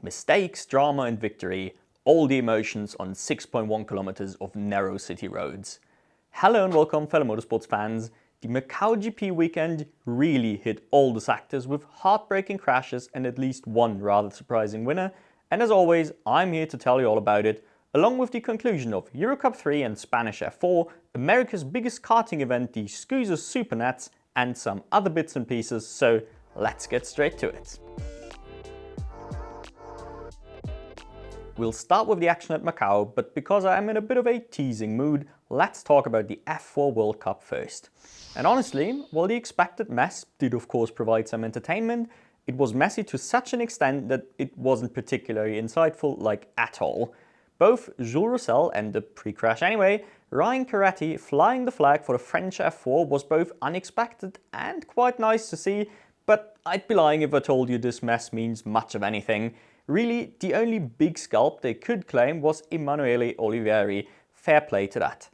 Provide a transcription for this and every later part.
Mistakes, drama and victory, all the emotions on 6.1 kilometers of narrow city roads. Hello and welcome fellow motorsports fans. The Macau GP weekend really hit all the sectors with heartbreaking crashes and at least one rather surprising winner. And as always, I'm here to tell you all about it, along with the conclusion of Euro Cup 3 and Spanish F4, America's biggest karting event, the SKUSA SuperNats, and some other bits and pieces, so let's get straight to it. We'll start with the action at Macau, but because I'm in a bit of a teasing mood, let's talk about the F4 World Cup first. And honestly, while the expected mess did of course provide some entertainment, it was messy to such an extent that it wasn't particularly insightful, like at all. Both Jules Roussel and the pre-crash anyway, Ryan Caretti flying the flag for the French F4 was both unexpected and quite nice to see, but I'd be lying if I told you this mess means much of anything. Really, the only big scalp they could claim was Emanuele Olivieri, fair play to that.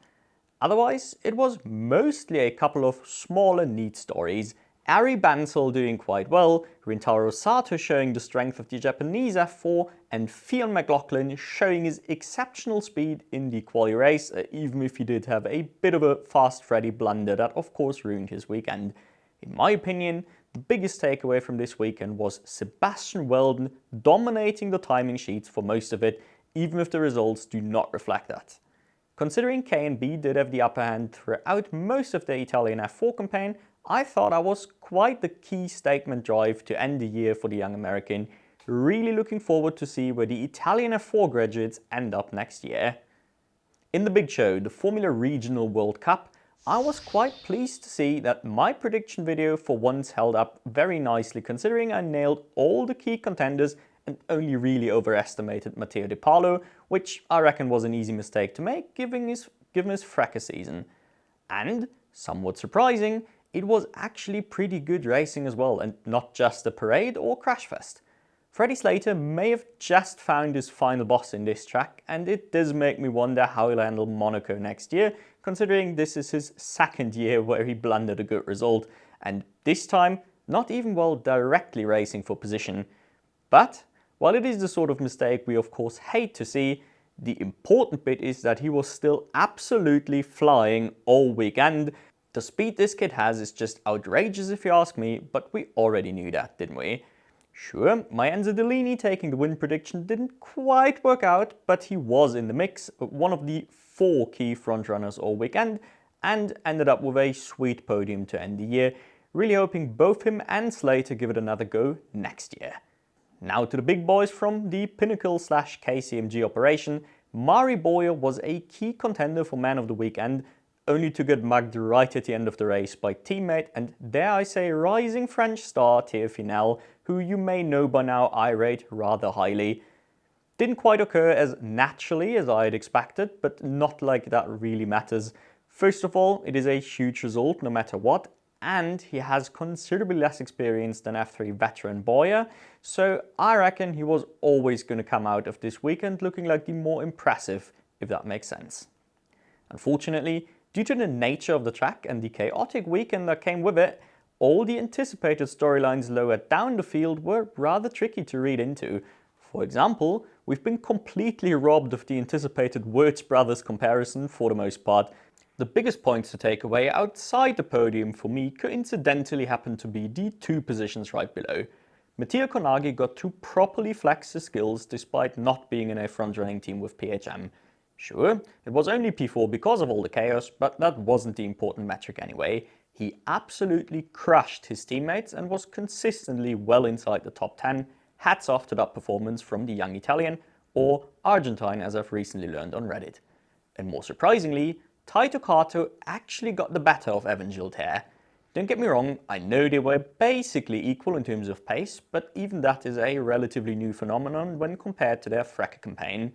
Otherwise, it was mostly a couple of smaller neat stories. Ari Bansal doing quite well, Rintaro Sato showing the strength of the Japanese F4, and Fionn McLaughlin showing his exceptional speed in the quali race, even if he did have a bit of a fast Freddie blunder that of course ruined his weekend. In my opinion, the biggest takeaway from this weekend was Sebastian Wheldon dominating the timing sheets for most of it, even if the results do not reflect that. Considering K and B did have the upper hand throughout most of the Italian F4 campaign, I thought that was quite the key statement drive to end the year for the young American. Really looking forward to see where the Italian F4 graduates end up next year. In the big show, the Formula Regional World Cup, I was quite pleased to see that my prediction video for once held up very nicely, considering I nailed all the key contenders and only really overestimated Matteo De Paolo, which I reckon was an easy mistake to make given his fracas season. And, somewhat surprising, it was actually pretty good racing as well, and not just a parade or crash fest. Freddie Slater may have just found his final boss in this track, and it does make me wonder how he'll handle Monaco next year, considering this is his second year where he blundered a good result, and this time not even while directly racing for position. But while it is the sort of mistake we of course hate to see, the important bit is that he was still absolutely flying all weekend. The speed this kid has is just outrageous if you ask me, but we already knew that, didn't we? Sure, my Enzo Dellini taking the win prediction didn't quite work out, but he was in the mix, one of the 4 key frontrunners all weekend, and ended up with a sweet podium to end the year, really hoping both him and Slater give it another go next year. Now to the big boys from the Pinnacle/KCMG operation. Mari Boya was a key contender for Man of the Weekend, only to get mugged right at the end of the race by teammate and, dare I say, rising French star Théo Finel, who you may know by now I rate rather highly. Didn't quite occur as naturally as I had expected, but not like that really matters. First of all, it is a huge result no matter what, and he has considerably less experience than F3 veteran Boya, so I reckon he was always going to come out of this weekend looking like the more impressive, if that makes sense. Unfortunately, due to the nature of the track and the chaotic weekend that came with it, all the anticipated storylines lower down the field were rather tricky to read into. For example, we've been completely robbed of the anticipated Wirtz brothers comparison for the most part. The biggest points to take away outside the podium for me coincidentally happened to be the 2 positions right below. Matteo Konagi got to properly flex his skills despite not being in a front-running team with PHM. Sure, it was only P4 because of all the chaos, but that wasn't the important metric anyway. He absolutely crushed his teammates and was consistently well inside the top 10. Hats off to that performance from the young Italian, or Argentine as I've recently learned on Reddit. And more surprisingly, Taito Kato actually got the better of Evan Giltaire. Don't get me wrong, I know they were basically equal in terms of pace, but even that is a relatively new phenomenon when compared to their Freca campaign.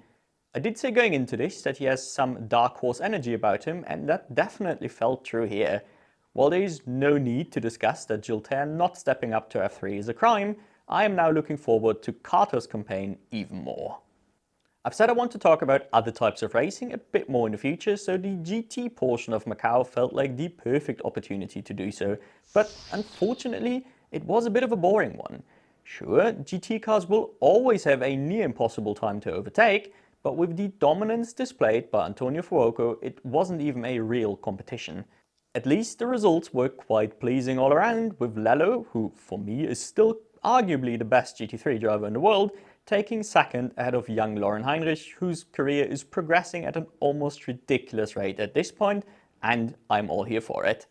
I did say going into this that he has some dark horse energy about him, and that definitely felt true here. While there is no need to discuss that Giltaire not stepping up to F3 is a crime, I am now looking forward to Kato's campaign even more. I've said I want to talk about other types of racing a bit more in the future, so the GT portion of Macau felt like the perfect opportunity to do so, but unfortunately it was a bit of a boring one. Sure, GT cars will always have a near impossible time to overtake, but with the dominance displayed by Antonio Fuoco, it wasn't even a real competition. At least the results were quite pleasing all around, with Lello, who for me is still arguably the best GT3 driver in the world, taking second ahead of young Lauren Heinrich, whose career is progressing at an almost ridiculous rate at this point, and I'm all here for it.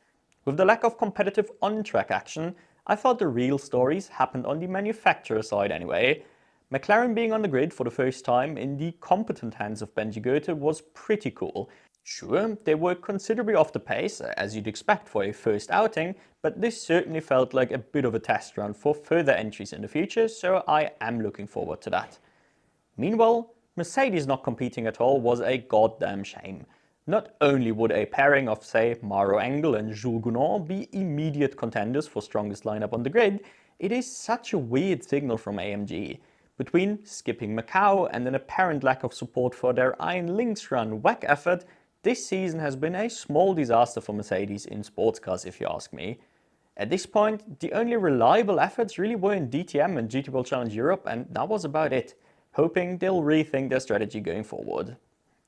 With the lack of competitive on-track action, I thought the real stories happened on the manufacturer side anyway. McLaren being on the grid for the first time in the competent hands of Benji Goethe was pretty cool. Sure, they were considerably off the pace, as you'd expect for a first outing, but this certainly felt like a bit of a test run for further entries in the future, so I am looking forward to that. Meanwhile, Mercedes not competing at all was a goddamn shame. Not only would a pairing of, say, Maro Engel and Jules Gounon be immediate contenders for strongest lineup on the grid, it is such a weird signal from AMG. Between skipping Macau and an apparent lack of support for their Iron Lynx run WEC effort, this season has been a small disaster for Mercedes in sports cars if you ask me. At this point, the only reliable efforts really were in DTM and GT World Challenge Europe, and that was about it, hoping they'll rethink their strategy going forward.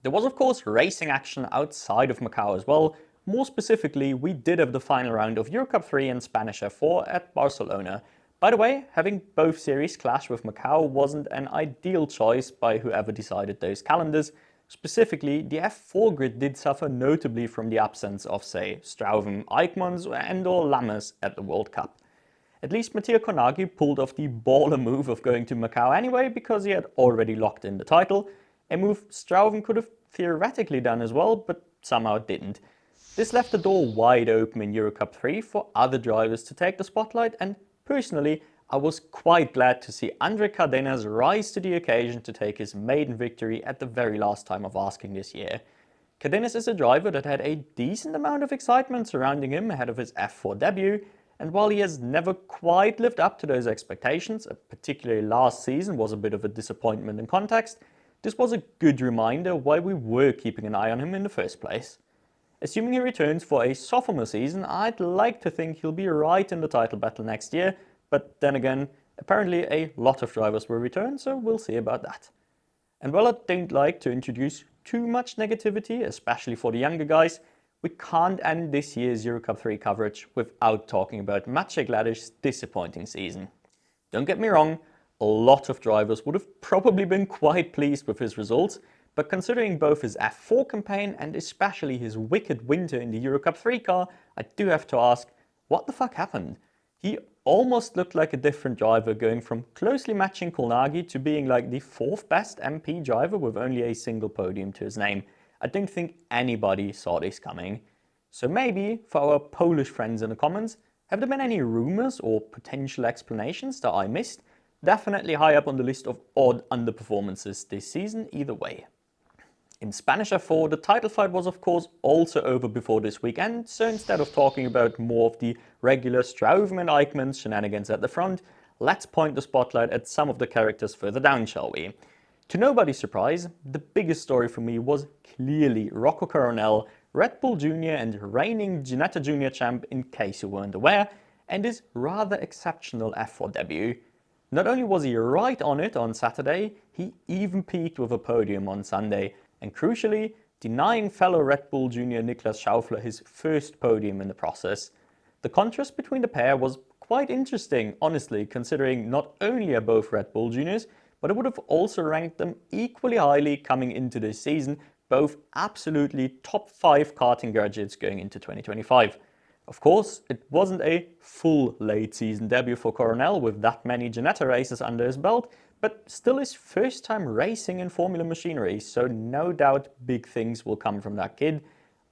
There was of course racing action outside of Macau as well. More specifically, we did have the final round of Euro Cup 3 and Spanish F4 at Barcelona. By the way, having both series clash with Macau wasn't an ideal choice by whoever decided those calendars. Specifically, the F4 grid did suffer notably from the absence of, say, Strouven, Eijkmans and or Lammers at the World Cup. At least Mattia Konagi pulled off the baller move of going to Macau anyway because he had already locked in the title, a move Strouven could have theoretically done as well, but somehow didn't. This left the door wide open in Euro Cup 3 for other drivers to take the spotlight, and personally, I was quite glad to see Andre Cardenas rise to the occasion to take his maiden victory at the very last time of asking this year. Cardenas is a driver that had a decent amount of excitement surrounding him ahead of his F4 debut, and while he has never quite lived up to those expectations, particularly last season was a bit of a disappointment in context, this was a good reminder why we were keeping an eye on him in the first place. Assuming he returns for a sophomore season, I'd like to think he'll be right in the title battle next year, but then again, apparently a lot of drivers will return, so we'll see about that. And while I don't like to introduce too much negativity, especially for the younger guys, we can't end this year's Euro Cup 3 coverage without talking about Maciej Gladish's disappointing season. Don't get me wrong, a lot of drivers would have probably been quite pleased with his results, but considering both his F4 campaign and especially his wicked winter in the Euro Cup 3 car, I do have to ask, what the fuck happened? He almost looked like a different driver, going from closely matching Kolnagi to being like the 4th best MP driver with only a single podium to his name. I don't think anybody saw this coming. So maybe, for our Polish friends in the comments, have there been any rumors or potential explanations that I missed? Definitely high up on the list of odd underperformances this season either way. In Spanish F4, the title fight was of course also over before this weekend, so instead of talking about more of the regular Strouven and Eijkmans shenanigans at the front, let's point the spotlight at some of the characters further down, shall we? To nobody's surprise, the biggest story for me was clearly Rocco Coronel, Red Bull Jr. and reigning Ginetta Jr. champ in case you weren't aware, and his rather exceptional F4 debut. Not only was he right on it on Saturday, he even peaked with a podium on Sunday, and crucially, denying fellow Red Bull Jr. Niklas Schaufler his first podium in the process. The contrast between the pair was quite interesting, honestly, considering not only are both Red Bull Juniors, but I would have also ranked them equally highly coming into this season, both absolutely top 5 karting graduates going into 2025. Of course, it wasn't a full late season debut for Coronel with that many Ginetta races under his belt, but still his first time racing in Formula machinery, so no doubt big things will come from that kid.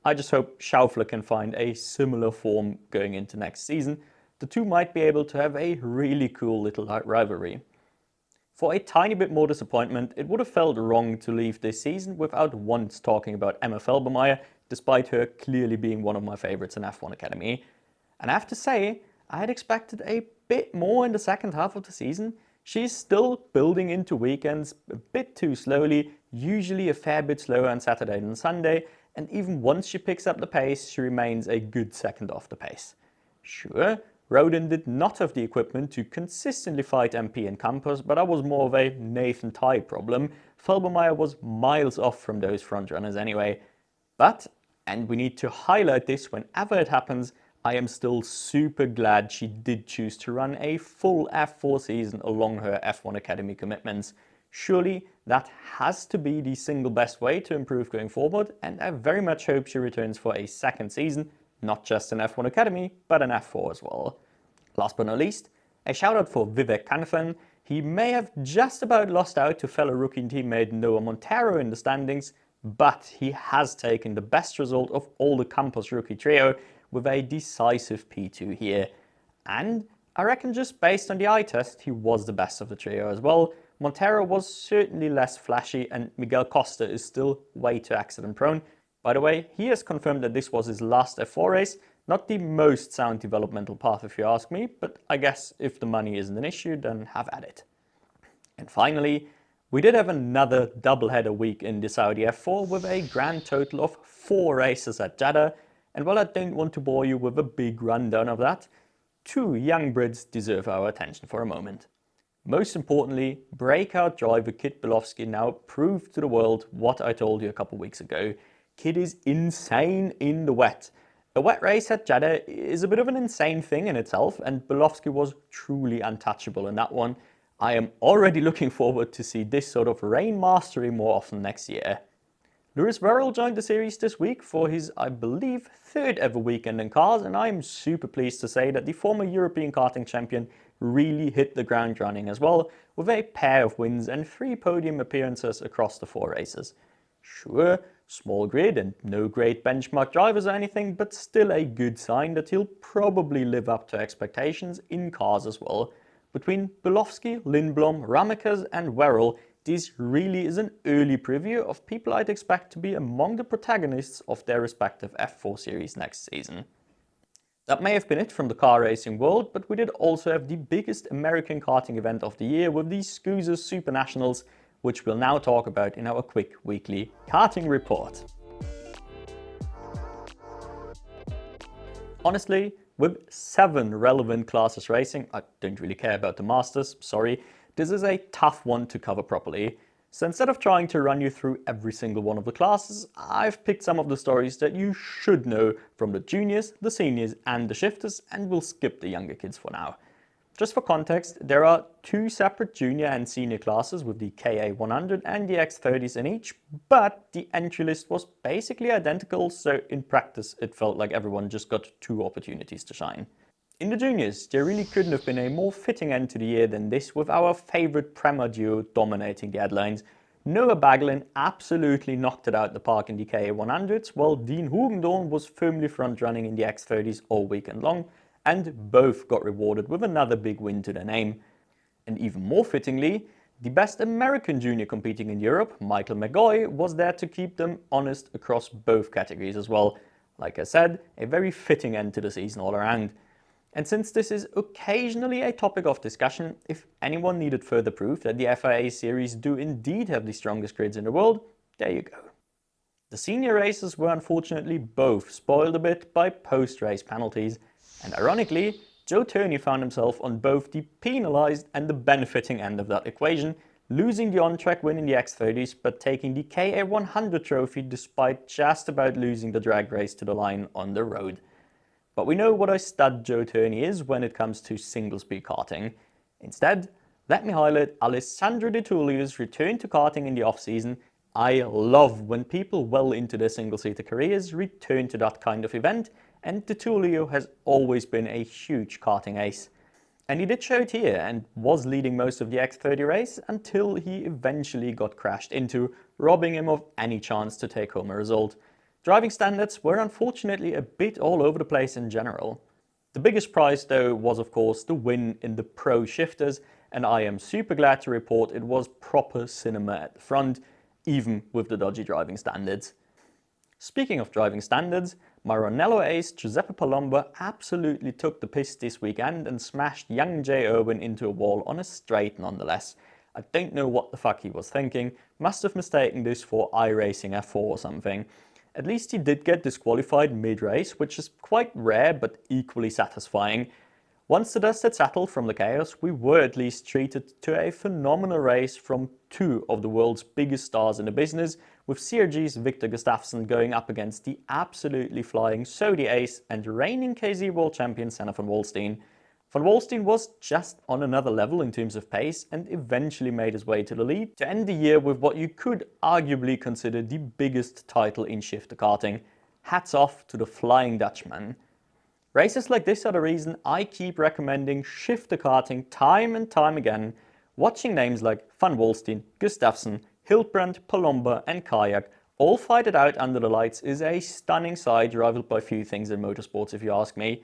I just hope Schaufler can find a similar form going into next season. The two might be able to have a really cool little rivalry. For a tiny bit more disappointment, it would have felt wrong to leave this season without once talking about Emma Felbermeyer, despite her clearly being one of my favorites in F1 Academy. And I have to say, I had expected a bit more in the second half of the season. She's still building into weekends a bit too slowly, usually a fair bit slower on Saturday than Sunday, and even once she picks up the pace, she remains a good second off the pace. Sure, Wheldon did not have the equipment to consistently fight MP and Campos, but that was more of a Nathan Ty problem. Felbermayr was miles off from those frontrunners anyway. But, and we need to highlight this whenever it happens, I am still super glad she did choose to run a full F4 season along her F1 Academy commitments. Surely that has to be the single best way to improve going forward, and I very much hope she returns for a second season, not just an F1 Academy, but an F4 as well. Last but not least, a shout out for Vivek Kanathan. He may have just about lost out to fellow rookie teammate Noah Montero in the standings, but he has taken the best result of all the Campos rookie trio with a decisive P2 here. And I reckon just based on the eye test, he was the best of the trio as well. Montero was certainly less flashy, and Miguel Costa is still way too accident prone. By the way, he has confirmed that this was his last F4 race. Not the most sound developmental path if you ask me, but I guess if the money isn't an issue, then have at it. And finally, we did have another doubleheader week in the Saudi F4 with a grand total of 4 races at Jeddah. And while I don't want to bore you with a big rundown of that, 2 young Brits deserve our attention for a moment. Most importantly, breakout driver Kit Belowski now proved to the world what I told you a couple weeks ago. Kit is insane in the wet. A wet race at Jeddah is a bit of an insane thing in itself, and Belowski was truly untouchable in that one. I am already looking forward to see this sort of rain mastery more often next year. Lewis Wherrell joined the series this week for his, I believe, 3rd ever weekend in cars, and I am super pleased to say that the former European karting champion really hit the ground running as well, with a pair of wins and 3 podium appearances across the 4 races. Sure, small grid and no great benchmark drivers or anything, but still a good sign that he'll probably live up to expectations in cars as well. Between Belowski, Lindblom, Ramekes and Wherrell, this really is an early preview of people I'd expect to be among the protagonists of their respective F4 series next season. That may have been it from the car racing world, but we did also have the biggest American karting event of the year with the SKUSA SuperNationals, which we'll now talk about in our quick weekly Karting Report. Honestly, with 7 relevant classes racing, I don't really care about the Masters, sorry, this is a tough one to cover properly. So instead of trying to run you through every single one of the classes, I've picked some of the stories that you should know from the juniors, the seniors and the shifters, and we'll skip the younger kids for now. Just for context, there are 2 separate junior and senior classes with the KA100 and the X30s in each, but the entry list was basically identical, so in practice it felt like everyone just got 2 opportunities to shine. In the juniors, there really couldn't have been a more fitting end to the year than this, with our favourite Prema duo dominating the headlines. Noah Baggelin absolutely knocked it out the park in the KA100s, while Dean Hugendorn was firmly front-running in the X30s all weekend long, and both got rewarded with another big win to their name. And even more fittingly, the best American junior competing in Europe, Michael McGoy, was there to keep them honest across both categories as well. Like I said, a very fitting end to the season all around. And since this is occasionally a topic of discussion, if anyone needed further proof that the FIA series do indeed have the strongest grids in the world, there you go. The senior races were unfortunately both spoiled a bit by post-race penalties, and ironically, Joe Turney found himself on both the penalised and the benefiting end of that equation, losing the on-track win in the X30s but taking the KA100 trophy despite just about losing the drag race to the line on the road. But we know what a stud Joe Turney is when it comes to single-speed karting. Instead, let me highlight Alessandro De Tullio's return to karting in the off-season. I love when people well into their single-seater careers return to that kind of event, and De Tullio has always been a huge karting ace. And he did show it here and was leading most of the X30 race until he eventually got crashed into, robbing him of any chance to take home a result. Driving standards were unfortunately a bit all over the place in general. The biggest prize though was of course the win in the Pro Shifters, and I am super glad to report it was proper cinema at the front, even with the dodgy driving standards. Speaking of driving standards, Maranello ace Giuseppe Palomba absolutely took the piss this weekend and smashed young Jay Irwin into a wall on a straight nonetheless. I don't know what the fuck he was thinking, must have mistaken this for iRacing F4 or something. At least he did get disqualified mid-race, which is quite rare but equally satisfying. Once the dust had settled from the chaos, we were at least treated to a phenomenal race from two of the world's biggest stars in the business, with CRG's Victor Gustafsson going up against the absolutely flying Saudi ace and reigning KZ World Champion Senna van Wallstein. Van Wallstein was just on another level in terms of pace and eventually made his way to the lead to end the year with what you could arguably consider the biggest title in shifter karting. Hats off to the Flying Dutchman. Races like this are the reason I keep recommending shifter karting time and time again. Watching names like Van Wallstein, Gustafsson, Hildbrand, Palomba and Kayak all fight it out under the lights is a stunning sight rivaled by few things in motorsports if you ask me.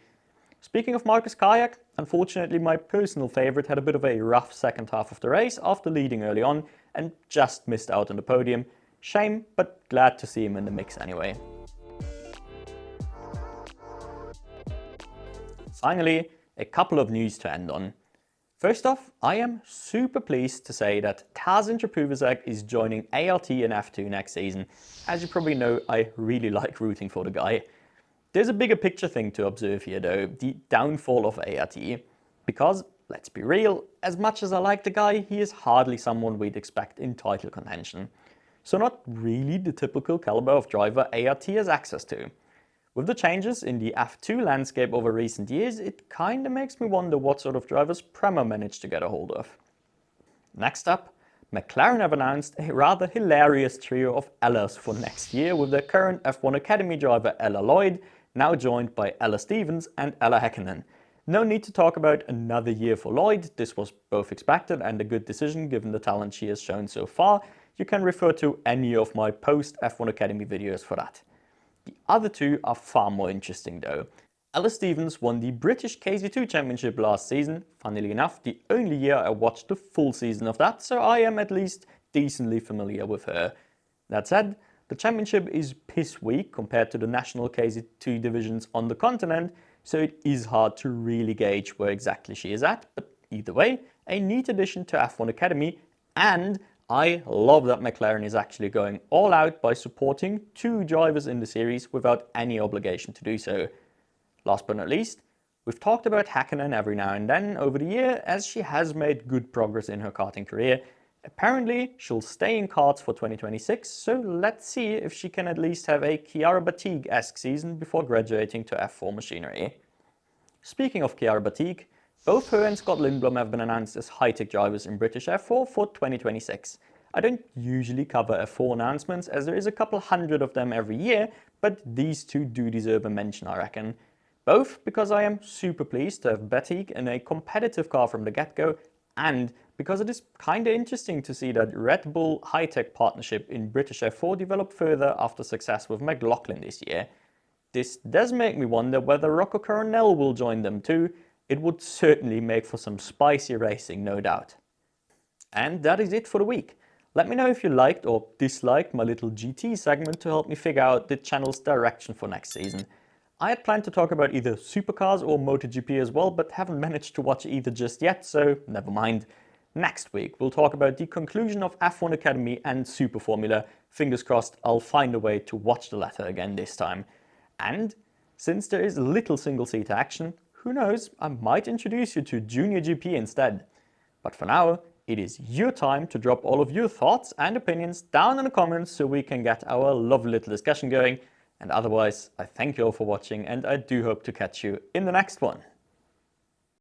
Speaking of Marcus Kayak, unfortunately my personal favourite had a bit of a rough second half of the race after leading early on and just missed out on the podium. Shame, but glad to see him in the mix anyway. Finally, a couple of news to end on. First off, I am super pleased to say that Tarzan Trepuvizek is joining ART in F2 next season. As you probably know, I really like rooting for the guy. There's a bigger picture thing to observe here though, the downfall of ART. Because, let's be real, as much as I like the guy, he is hardly someone we'd expect in title contention. So not really the typical caliber of driver ART has access to. With the changes in the F2 landscape over recent years, it kinda makes me wonder what sort of drivers Prema managed to get a hold of. Next up, McLaren have announced a rather hilarious trio of Ellas for next year with their current F1 Academy driver Ella Lloyd, now joined by Ella Stevens and Ella Häkkinen. No need to talk about another year for Lloyd, this was both expected and a good decision given the talent she has shown so far. You can refer to any of my post F1 Academy videos for that. The other two are far more interesting though. Ella Stevens won the British KZ2 Championship last season, funnily enough the only year I watched the full season of that, so I am at least decently familiar with her. That said, the championship is piss weak compared to the national KZ2 divisions on the continent, so it is hard to really gauge where exactly she is at, but either way, a neat addition to F1 Academy, and I love that McLaren is actually going all out by supporting two drivers in the series without any obligation to do so. Last but not least, we've talked about Häkkinen every now and then over the year as she has made good progress in her karting career. Apparently, she'll stay in karts for 2026, so let's see if she can at least have a Chiara Batigue-esque season before graduating to F4 machinery. Speaking of Chiara Batigue, both her and Scott Lindblom have been announced as high-tech drivers in British F4 for 2026. I don't usually cover F4 announcements as there is a couple hundred of them every year, but these two do deserve a mention I reckon. Both because I am super pleased to have Batigue in a competitive car from the get-go, and because it is kinda interesting to see that Red Bull high-tech partnership in British F4 develop further after success with McLaughlin this year. This does make me wonder whether Rocco Coronel will join them too. It would certainly make for some spicy racing, no doubt. And that is it for the week. Let me know if you liked or disliked my little GT segment to help me figure out the channel's direction for next season. I had planned to talk about either supercars or MotoGP as well, but haven't managed to watch either just yet, so never mind. Next week we'll talk about the conclusion of F1 Academy and Super Formula. Fingers crossed I'll find a way to watch the latter again this time. And since there is little single-seater action, who knows, I might introduce you to Junior GP instead. But for now, it is your time to drop all of your thoughts and opinions down in the comments so we can get our lovely little discussion going. And otherwise, I thank you all for watching and I do hope to catch you in the next one.